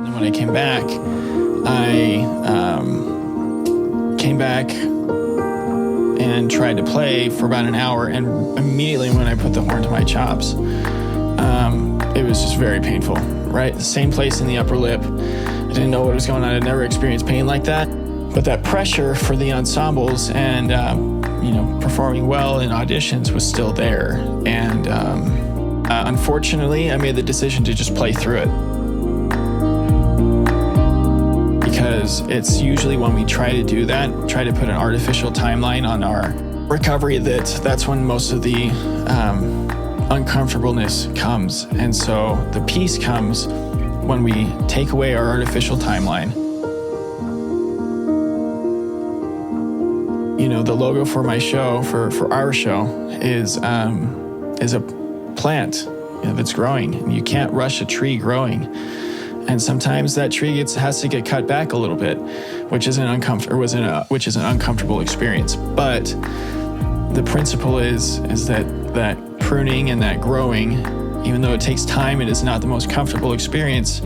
And when I came back, I came back and tried to play for about an hour, and immediately when I put the horn to my chops, it was just very painful, right? The same place in the upper lip. I didn't know what was going on. I'd never experienced pain like that. But that pressure for the ensembles and, performing well in auditions was still there. And unfortunately, I made the decision to just play through it. Because it's usually when we try to do that, try to put an artificial timeline on our recovery, that's when most of the uncomfortableness comes. And so the peace comes when we take away our artificial timeline. The logo for my show, for our show, is a plant that's growing. And you can't rush a tree growing. And sometimes that tree has to get cut back a little bit, which is an uncomfortable experience. But the principle is that pruning and that growing, even though it takes time, it is not the most comfortable experience.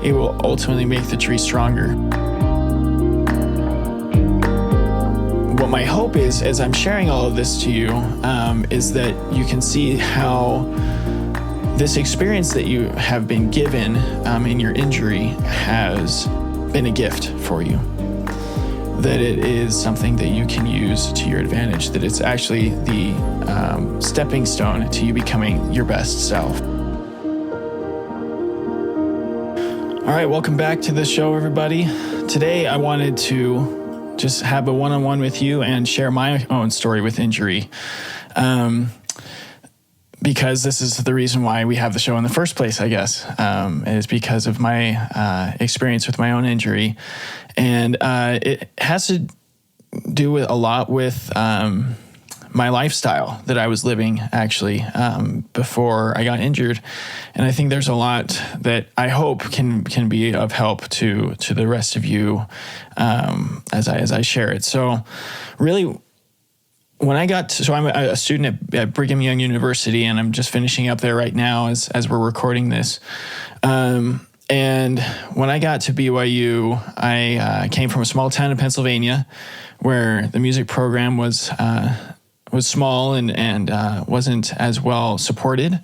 It will ultimately make the tree stronger. What my hope is, as I'm sharing all of this to you, is that you can see how this experience that you have been given in your injury has been a gift for you. That it is something that you can use to your advantage, that it's actually the stepping stone to you becoming your best self. All right, welcome back to the show, everybody. Today, I wanted to just have a one-on-one with you and share my own story with injury. Because this is the reason why we have the show in the first place, I guess, is because of my experience with my own injury. And it has to do with a lot with my lifestyle that I was living, actually, before I got injured. And I think there's a lot that I hope can be of help to the rest of you as I share it. So really, when I so I'm a student at Brigham Young University, and I'm just finishing up there right now as we're recording this. And when I got to BYU, I came from a small town in Pennsylvania where the music program was small and wasn't as well supported.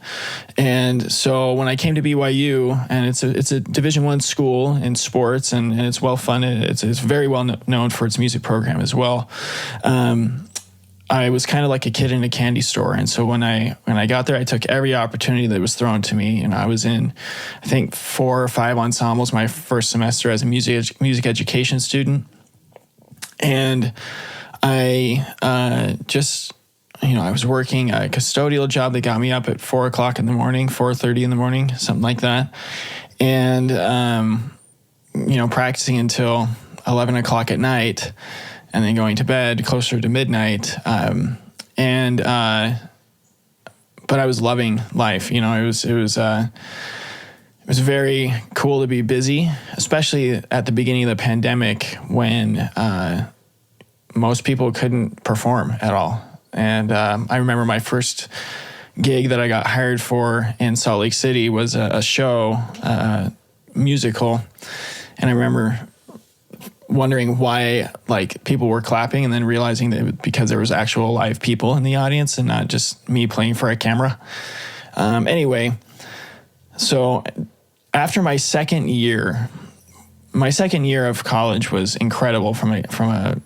And so when I came to BYU, and it's a Division I school in sports, and it's well funded, it's very well known for its music program as well. I was kind of like a kid in a candy store. And so when I got there, I took every opportunity that was thrown to me. I was in, I think, 4 or 5 ensembles my first semester as a music education student. And I I was working a custodial job that got me up at 4 o'clock in the morning, 4:30 in the morning, something like that. And, practicing until 11 o'clock at night, and then going to bed closer to midnight. But I was loving life. It was very cool to be busy, especially at the beginning of the pandemic when most people couldn't perform at all. And I remember my first gig that I got hired for in Salt Lake City was a show, musical. And I remember wondering why people were clapping, and then realizing that it was because there was actual live people in the audience and not just me playing for a camera. Anyway, so after my second year of college was incredible from a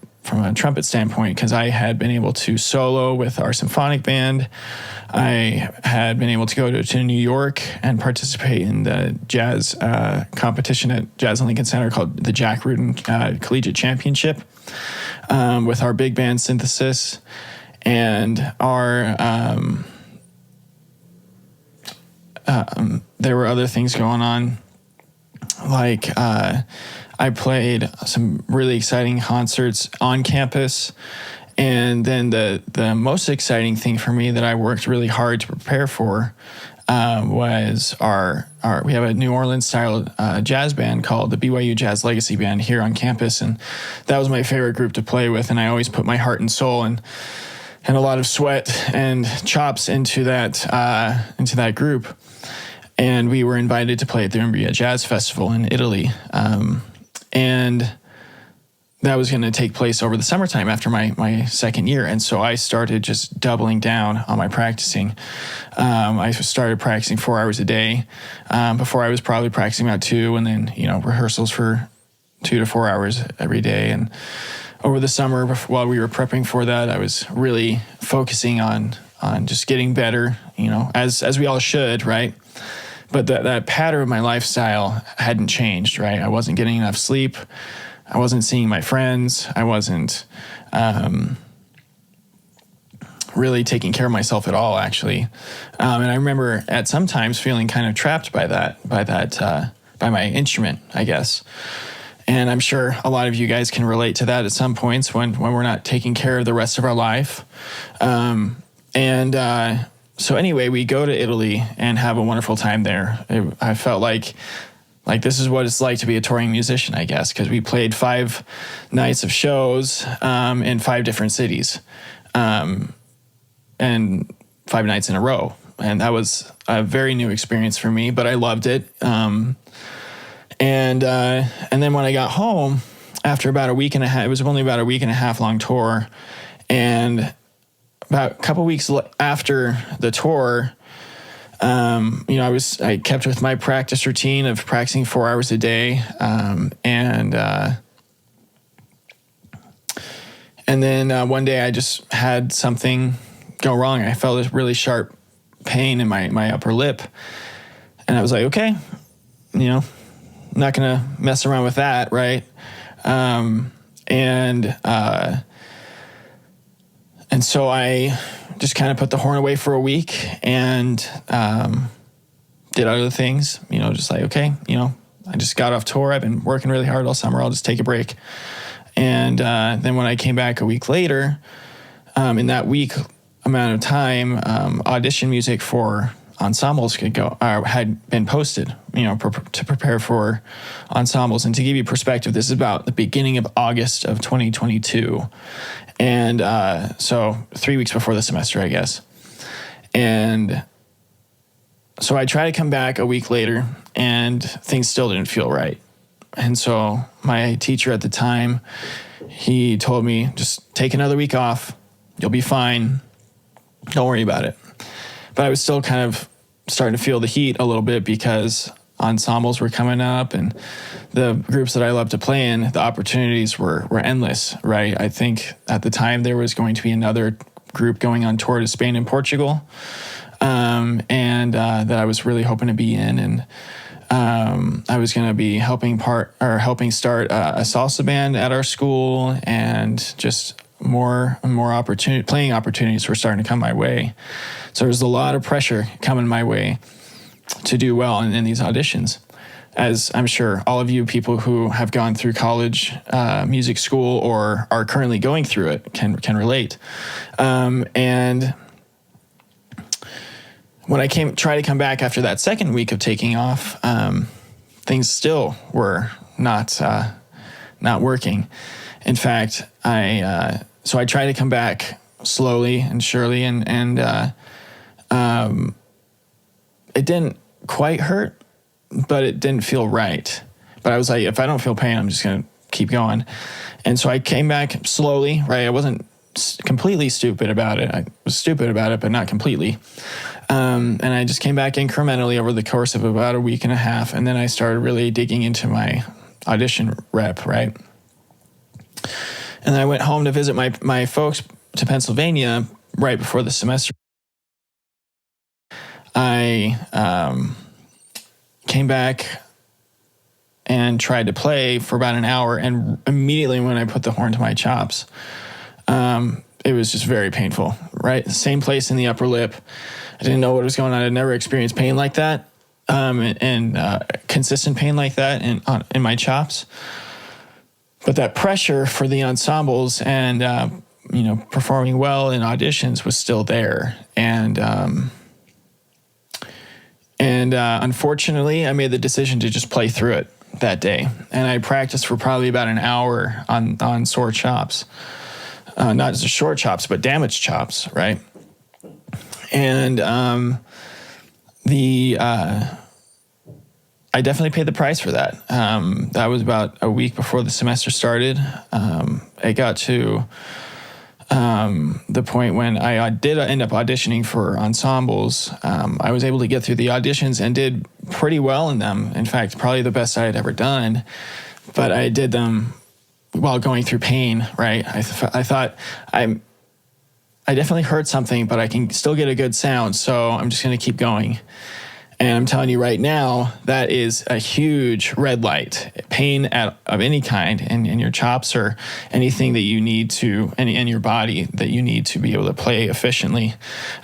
trumpet standpoint, because I had been able to solo with our symphonic band. I had been able to go to New York and participate in the jazz competition at Jazz and Lincoln Center called the Jack Rudin Collegiate Championship with our big band synthesis. And there were other things going on, like I played some really exciting concerts on campus. And then the most exciting thing for me that I worked really hard to prepare for was we have a New Orleans style jazz band called the BYU Jazz Legacy Band here on campus. And that was my favorite group to play with. And I always put my heart and soul and a lot of sweat and chops into that group. and we were invited to play at the Umbria Jazz Festival in Italy. And that was going to take place over the summertime after my second year. And so I started just doubling down on my practicing. I started practicing 4 hours a day. Before I was probably practicing about 2, and then, rehearsals for 2 to 4 hours every day. And over the summer, while we were prepping for that, I was really focusing on just getting better, as we all should, right? But that pattern of my lifestyle hadn't changed, right? I wasn't getting enough sleep. I wasn't seeing my friends. I wasn't really taking care of myself at all, actually. And I remember at some times feeling kind of trapped by my instrument, I guess. And I'm sure a lot of you guys can relate to that at some points when we're not taking care of the rest of our life. So anyway, we go to Italy and have a wonderful time there. I felt like this is what it's like to be a touring musician, I guess, because we played 5 nights of shows in 5 different cities, and 5 nights in a row. And that was a very new experience for me, but I loved it. And then when I got home, after about a week and a half, it was only about a week and a half long tour, and about a couple weeks after the tour, I kept with my practice routine of practicing 4 hours a day. And then one day I just had something go wrong. I felt a really sharp pain in my upper lip, and I was like, okay, I'm not going to mess around with that. Right. And so I just kind of put the horn away for a week and did other things, just like, okay, I just got off tour. I've been working really hard all summer. I'll just take a break. And then when I came back a week later, in that week amount of time, audition music for ensembles had been posted, to prepare for ensembles. And to give you perspective, this is about the beginning of August of 2022. And so 3 weeks before the semester, I guess. And so I tried to come back a week later, and things still didn't feel right. And so my teacher at the time, he told me, just take another week off. You'll be fine. Don't worry about it. But I was still kind of starting to feel the heat a little bit because ensembles were coming up, and the groups that I love to play in, the opportunities were endless, right? I think at the time there was going to be another group going on tour to Spain and Portugal, and that I was really hoping to be in. And I was going to be helping start a salsa band at our school, and just more playing opportunities were starting to come my way. So there was a lot of pressure coming my way to do well in these auditions, as I'm sure all of you people who have gone through college music school or are currently going through it can relate. And when I tried to come back after that second week of taking off, things still were not working. In fact, so I tried to come back slowly and surely, and it didn't quite hurt, but it didn't feel right. But I was like, if I don't feel pain, I'm just going to keep going. And so I came back slowly, right? I wasn't completely stupid about it. I was stupid about it, but not completely. And I just came back incrementally over the course of about a week and a half. And then I started really digging into my audition rep, right? And then I went home to visit my folks to Pennsylvania right before the semester. I came back and tried to play for about an hour, and immediately when I put the horn to my chops, it was just very painful, right? Same place in the upper lip. I didn't know what was going on. I'd never experienced pain like that, and consistent pain like that in my chops. But that pressure for the ensembles and, performing well in auditions was still there. And unfortunately, I made the decision to just play through it that day. And I practiced for probably about an hour on sore chops. Not just short chops, but damaged chops, right? And I definitely paid the price for that. That was about a week before the semester started. It got to the point when I did end up auditioning for ensembles. I was able to get through the auditions and did pretty well in them. In fact, probably the best I had ever done. But I did them while going through pain, right? I thought I definitely heard something, but I can still get a good sound, so I'm just going to keep going. And I'm telling you right now, that is a huge red light. Pain of any kind in your chops or anything that you need to, in your body that you need to be able to play efficiently.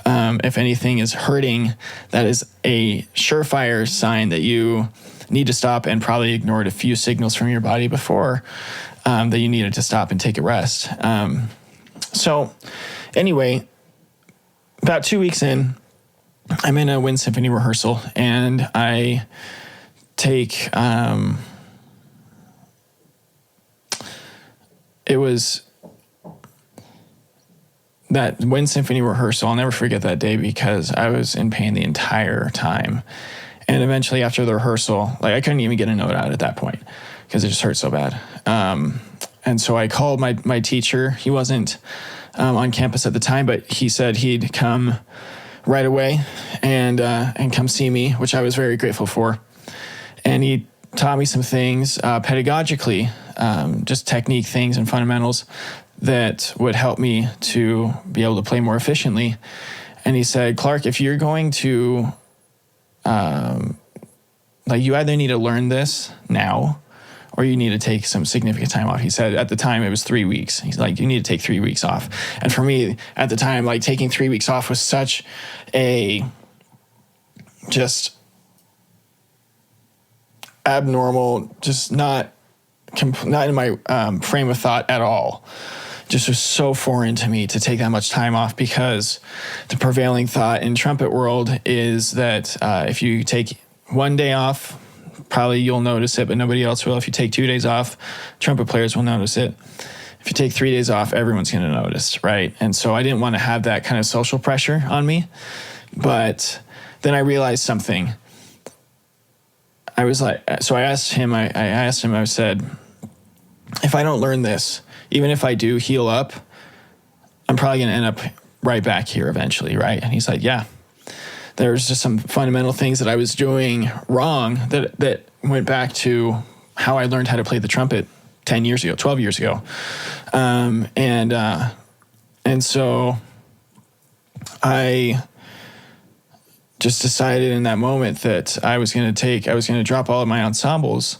If anything is hurting, that is a surefire sign that you need to stop and probably ignored a few signals from your body before that you needed to stop and take a rest. So anyway, about 2 weeks in, I'm in a wind symphony rehearsal, and I take, it was that wind symphony rehearsal. I'll never forget that day because I was in pain the entire time. And eventually after the rehearsal, like I couldn't even get a note out at that point because it just hurt so bad. And so I called my teacher. He wasn't on campus at the time, but he said he'd come right away and come see me, which I was very grateful for. And he taught me some things pedagogically, just technique things and fundamentals that would help me to be able to play more efficiently. And he said, Clark, if you're going to, you either need to learn this now or you need to take some significant time off. He said at the time it was 3 weeks. He's like, you need to take 3 weeks off. And for me at the time, like taking 3 weeks off was such a just abnormal, just not in my frame of thought at all. Just was so foreign to me to take that much time off because the prevailing thought in trumpet world is that if you take 1 day off, probably you'll notice it, but nobody else will. If you take 2 days off, trumpet players will notice it. If you take 3 days off, everyone's going to notice, right? And so I didn't want to have that kind of social pressure on me. But then I realized something. I was like, so I asked him, I said, if I don't learn this, even if I do heal up, I'm probably going to end up right back here eventually, right? And he's like, yeah. There's just some fundamental things that I was doing wrong that went back to how I learned how to play the trumpet 10 years ago, 12 years ago. And so I just decided in that moment that I was going to drop all of my ensembles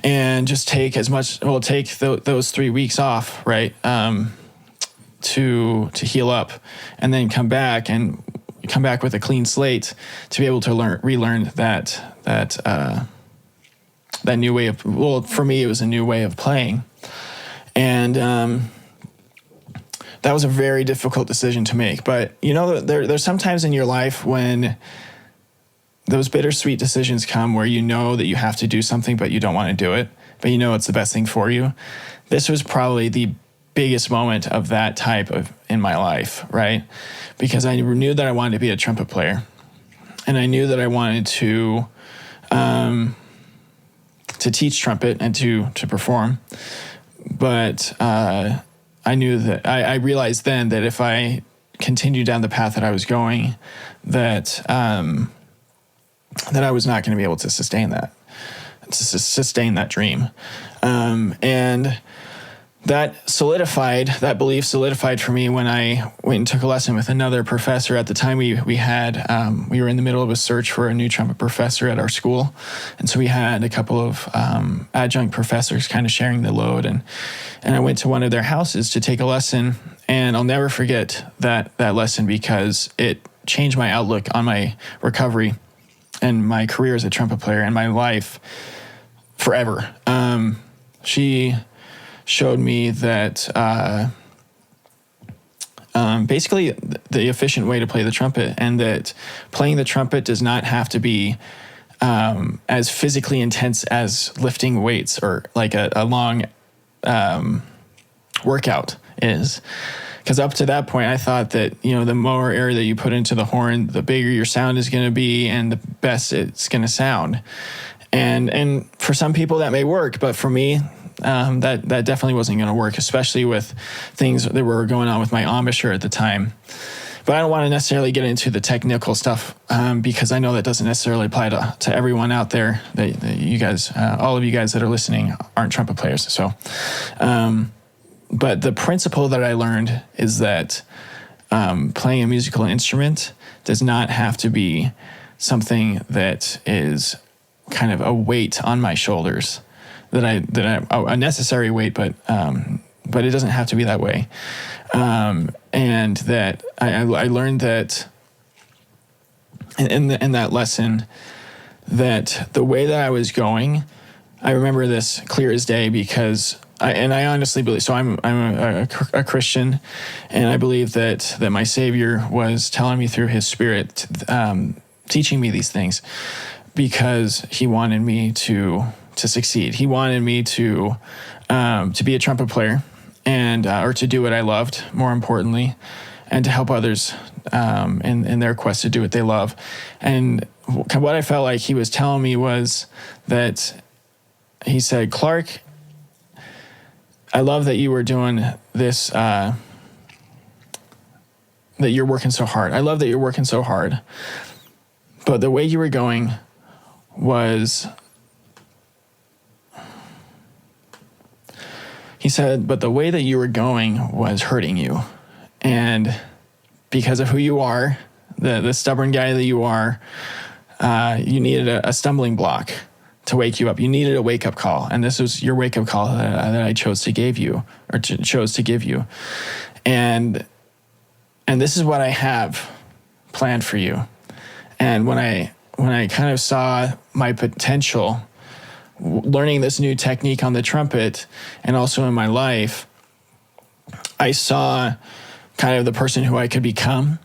and just take those 3 weeks off, right? To heal up and then come back with a clean slate to be able to relearn that new way of, well, for me, it was a new way of playing. And that was a very difficult decision to make. But, there's sometimes in your life when those bittersweet decisions come where you know that you have to do something, but you don't want to do it, but you know it's the best thing for you. This was probably the biggest moment of that type in my life, right? Because I knew that I wanted to be a trumpet player, and I knew that I wanted to teach trumpet and to perform. But I knew that I realized then that if I continued down the path that I was going, that I was not going to be able to sustain that dream, and that belief solidified for me when I went and took a lesson with another professor. At the time we were in the middle of a search for a new trumpet professor at our school. And so we had a couple of adjunct professors kind of sharing the load. And I went to one of their houses to take a lesson. And I'll never forget that lesson because it changed my outlook on my recovery and my career as a trumpet player and my life forever. She showed me that basically the efficient way to play the trumpet, and that playing the trumpet does not have to be as physically intense as lifting weights or like a long workout is. Because up to that point, I thought that, the more air that you put into the horn, the bigger your sound is going to be and the best it's going to sound. And for some people that may work, but for me, that definitely wasn't going to work, especially with things that were going on with my embouchure at the time. But I don't want to necessarily get into the technical stuff because I know that doesn't necessarily apply to everyone out there. That you guys, all of you guys that are listening, aren't trumpet players. So, but the principle that I learned is that playing a musical instrument does not have to be something that is kind of a weight on my shoulders. A necessary weight, but it doesn't have to be that way. And that I learned that in that lesson, that the way that I was going, I remember this clear as day because I honestly believe, so I'm a Christian, and I believe that my Savior was telling me through his Spirit, teaching me these things because he wanted me to succeed. He wanted me to be a trumpet player and or to do what I loved, more importantly, and to help others in their quest to do what they love. And what I felt like he was telling me was that he said, Clark, I love that you were doing this, that you're working so hard. I love that you're working so hard. But the way you were going was... He said, but the way that you were going was hurting you. And because of who you are, the stubborn guy that you are, you needed a stumbling block to wake you up. You needed a wake-up call. And this was your wake-up call that I chose to give you. And this is what I have planned for you. And when I kind of saw my potential learning this new technique on the trumpet and also in my life, I saw kind of the person who I could become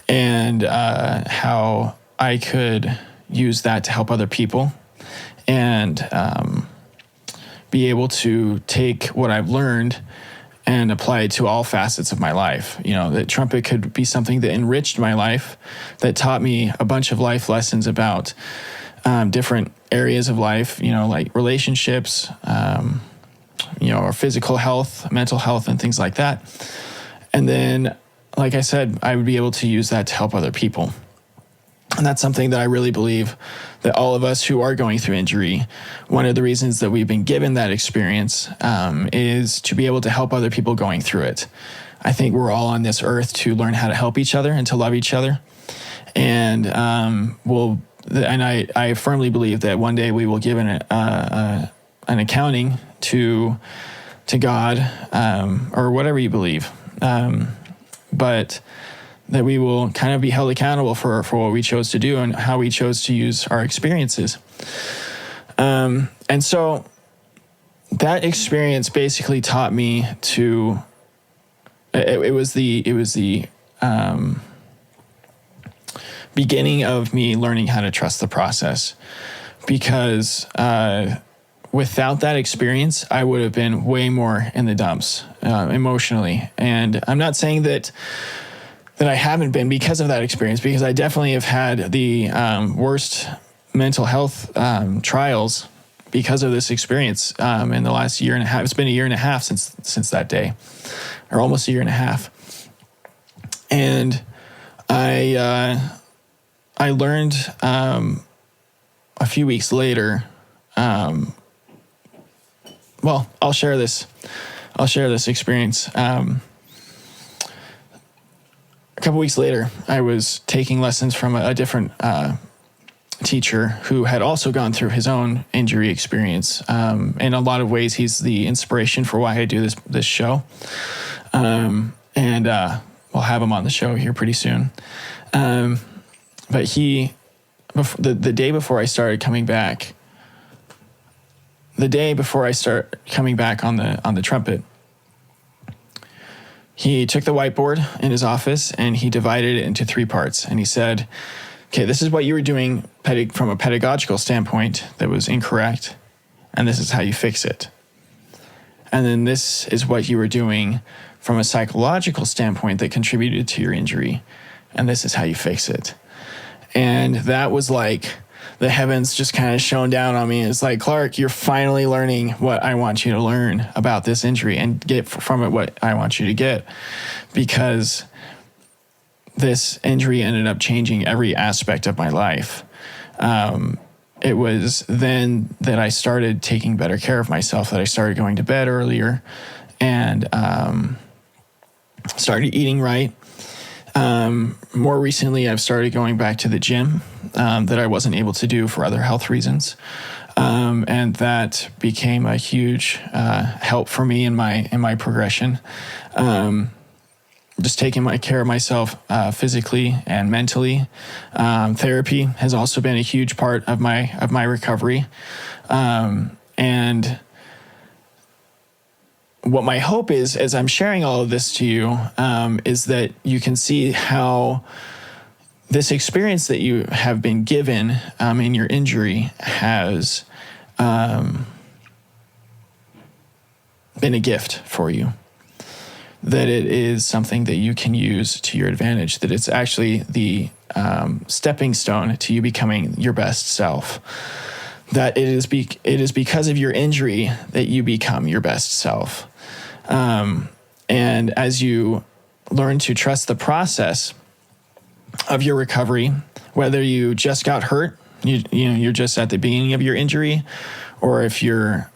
and how I could use that to help other people and be able to take what I've learned and apply it to all facets of my life. That trumpet could be something that enriched my life, that taught me a bunch of life lessons about different areas of life, like relationships, or physical health, mental health, and things like that. And then, like I said, I would be able to use that to help other people. And that's something that I really believe that all of us who are going through injury, one of the reasons that we've been given that experience is to be able to help other people going through it. I think we're all on this earth to learn how to help each other and to love each other. And I firmly believe that one day we will give an accounting to God, or whatever you believe, but that we will kind of be held accountable for what we chose to do and how we chose to use our experiences. And so that experience basically taught me to. It was the beginning of me learning how to trust the process, because without that experience, I would have been way more in the dumps emotionally. And I'm not saying that I haven't been because of that experience, because I definitely have had the worst mental health trials because of this experience in the last year and a half. It's been a year and a half since that day, or almost a year and a half. And I learned a few weeks later. Well, I'll share this experience. A couple weeks later, I was taking lessons from a different teacher who had also gone through his own injury experience. In a lot of ways, he's the inspiration for why I do this show. And we'll have him on the show here pretty soon. But the day before I started coming back, on the trumpet, he took the whiteboard in his office and he divided it into 3 parts. And he said, okay, this is what you were doing from a pedagogical standpoint that was incorrect, and this is how you fix it. And then this is what you were doing from a psychological standpoint that contributed to your injury. And this is how you fix it. And that was like the heavens just kind of shone down on me. It's like, Clark, you're finally learning what I want you to learn about this injury and get from it what I want you to get. Because this injury ended up changing every aspect of my life. It was then that I started taking better care of myself, that I started going to bed earlier and started eating right. More recently, I've started going back to the gym that I wasn't able to do for other health reasons. And that became a huge help for me in my progression. Just taking care of myself physically and mentally. Therapy has also been a huge part of my recovery. And what my hope is, as I'm sharing all of this to you, is that you can see how this experience that you have been given in your injury has been a gift for you. That it is something that you can use to your advantage, that it's actually the stepping stone to you becoming your best self. That it is because of your injury that you become your best self. And as you learn to trust the process of your recovery, whether you just got hurt, you're just at the beginning of your injury, or if you're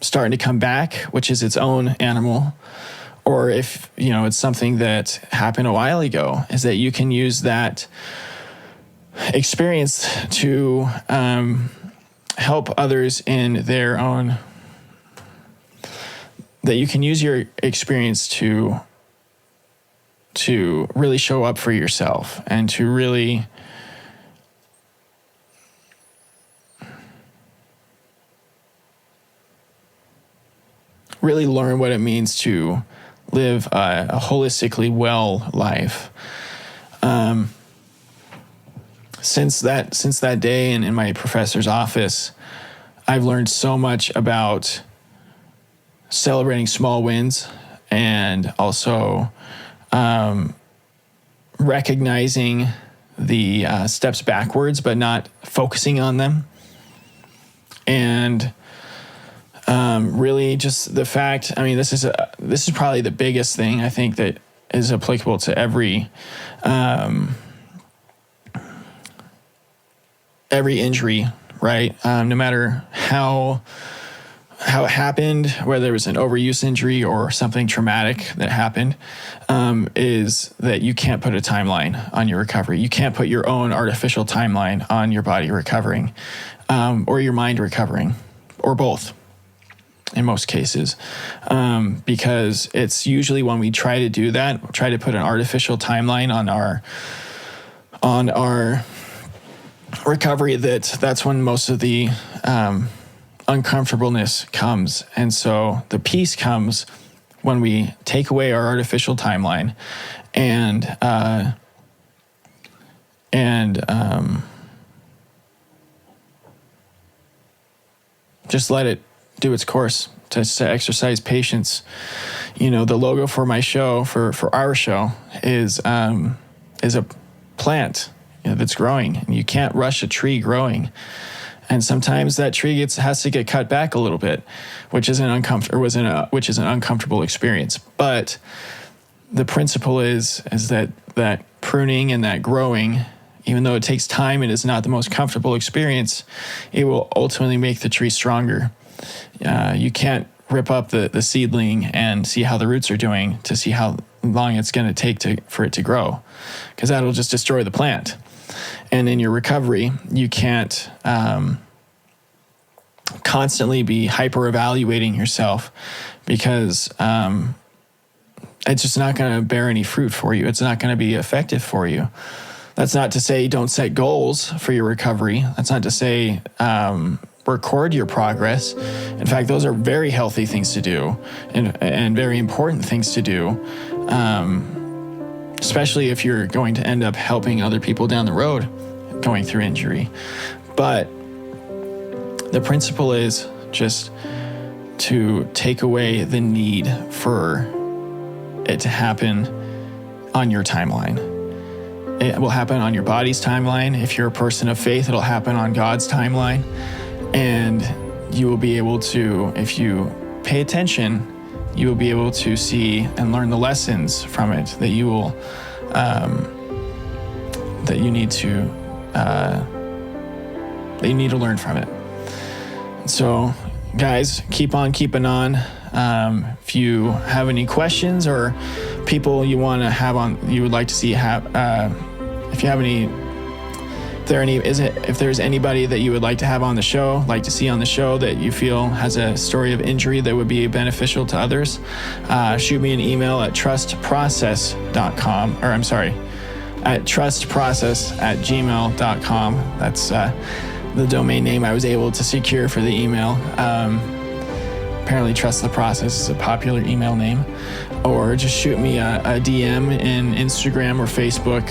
starting to come back, which is its own animal, or if it's something that happened a while ago, is that you can use that experience to help others in their own. That you can use your experience to really show up for yourself and to really learn what it means to live a holistically well life. Since that day and in my professor's office, I've learned so much about celebrating small wins and also recognizing the steps backwards, but not focusing on them. And really just the fact, this is probably the biggest thing I think that is applicable to every injury, right? No matter how it happened, whether it was an overuse injury or something traumatic that happened, is that you can't put a timeline on your recovery. You can't put your own artificial timeline on your body recovering, or your mind recovering, or both in most cases, because it's usually when we try to do that, try to put an artificial timeline on our recovery, that's when most of the uncomfortableness comes. And so the peace comes when we take away our artificial timeline and just let it do its course, to exercise patience. The logo for my show, for our show, is a plant that's growing, and you can't rush a tree growing. And sometimes that tree has to get cut back a little bit, which is an uncomfortable experience. But the principle is that pruning and that growing, even though it takes time and is not the most comfortable experience, it will ultimately make the tree stronger. You can't rip up the seedling and see how the roots are doing to see how long it's going to take for it to grow, because that'll just destroy the plant. And in your recovery, you can't constantly be hyper-evaluating yourself, because it's just not going to bear any fruit for you. It's not going to be effective for you. That's not to say don't set goals for your recovery. That's not to say record your progress. In fact, those are very healthy things to do and very important things to do, especially if you're going to end up helping other people down the road going through injury. But the principle is just to take away the need for it to happen on your timeline. It will happen on your body's timeline. If you're a person of faith, it'll happen on God's timeline. And you will be able to, if you pay attention, you will be able to see and learn the lessons from it that you will, that you need to learn from it. So, guys, keep on keeping on. If you have any questions or people you want to have on, you would like to see if you have any, if there's anybody that you would like to have on the show, like to see on the show that you feel has a story of injury that would be beneficial to others, shoot me an email at trustprocess.com, or I'm sorry, at trustprocess@gmail.com. That's the domain name I was able to secure for the email. Apparently Trust the Process is a popular email name. Or just shoot me a DM in Instagram or Facebook.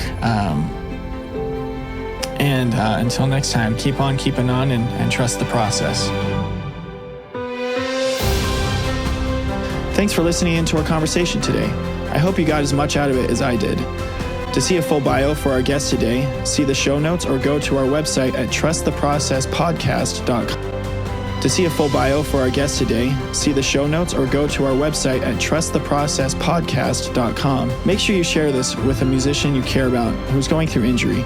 And until next time, keep on keeping on and trust the process. Thanks for listening into our conversation today. I hope you got as much out of it as I did. To see a full bio for our guest today, see the show notes or go to our website at trusttheprocesspodcast.com. To see a full bio for our guest today, see the show notes or go to our website at trusttheprocesspodcast.com. Make sure you share this with a musician you care about who's going through injury,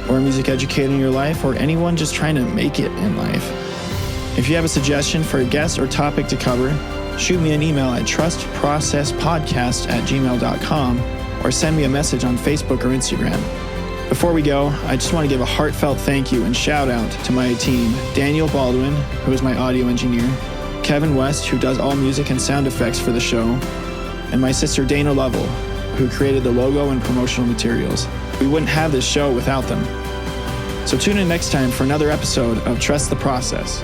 or a music educator in your life, or anyone just trying to make it in life. If you have a suggestion for a guest or topic to cover, shoot me an email at trustprocesspodcast@gmail.com or send me a message on Facebook or Instagram. Before we go, I just want to give a heartfelt thank you and shout out to my team, Daniel Baldwin, who is my audio engineer, Kevin West, who does all music and sound effects for the show, and my sister Dana Lovell, who created the logo and promotional materials. We wouldn't have this show without them. So tune in next time for another episode of Trust the Process.